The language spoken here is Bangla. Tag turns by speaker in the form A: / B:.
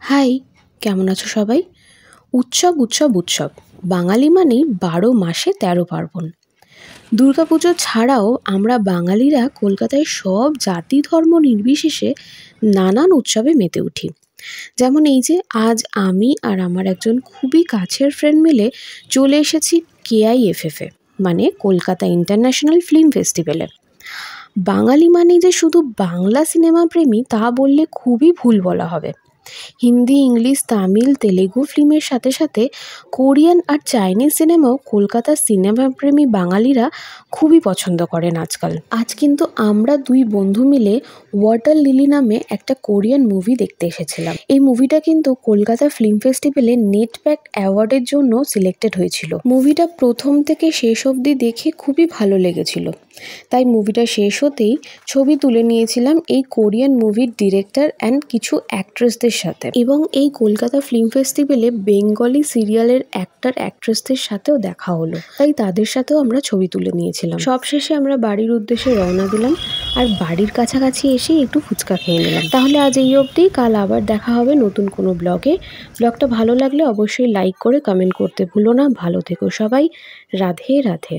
A: হাই, কেমন আছো সবাই? উৎসব উৎসব উৎসব, বাঙালি মানেই ১২ মাসে ১৩ পার্বণ। দুর্গাপুজো ছাড়াও আমরা বাঙালিরা কলকাতায় সব জাতি ধর্ম নির্বিশেষে নানান উৎসবে মেতে উঠি। যেমন এই যে আজ আমি আর আমার একজন খুবই কাছের ফ্রেন্ড মিলে চলে এসেছি KIFF-এ, মানে কলকাতা ইন্টারন্যাশনাল ফিল্ম ফেস্টিভ্যালে। বাঙালি মানে যে শুধু বাংলা সিনেমা প্রেমী তা বললে খুবই ভুল বলা হবে। হিন্দি, ইংলিশ, তামিল, তেলেগু ফিল্মের সাথে সাথে কোরিয়ান আর চাইনিজ সিনেমাও কলকাতার সিনেমাপ্রেমী বাঙালিরা খুবই পছন্দ করেন আজকাল। আজ কিন্তু আমরা দুই বন্ধু মিলে ওয়াটার লিলি নামে একটা কোরিয়ান মুভি দেখতে এসেছিলাম। এই মুভিটা কিন্তু কলকাতা ফিল্ম ফেস্টিভ্যালে নেটপ্যাক্ট অ্যাওয়ার্ডের জন্য সিলেক্টেড হয়েছিল। মুভিটা প্রথম থেকে শেষ অবধি দেখে খুবই ভালো লেগেছিল, তাই মুভিটা শেষ হতেই ছবি তুলে নিয়েছিলাম এই কোরিয়ান মুভির ডিরেক্টর অ্যান্ড কিছু অ্যাক্ট্রেসদের সাথে। এবং এই কলকাতা ফিল্ম ফেস্টিভ্যালে বেঙ্গলি সিরিয়ালের অ্যাক্টর অ্যাক্ট্রেসদের সাথেও দেখা হলো, তাই তাদের সাথেও আমরা ছবি তুলে নিয়েছিলাম। সবশেষে আমরা বাড়ির উদ্দেশ্যে রওনা দিলাম, আর বাড়ির কাছাকাছি এসে একটু ফুচকা খেয়ে নিলাম। তাহলে আজ এই অবধি, কাল আবার দেখা হবে নতুন কোনো ব্লগে। ব্লগটা ভালো লাগলে অবশ্যই লাইক করে কমেন্ট করতে ভুলো না। ভালো থেকো সবাই, রাধে রাধে।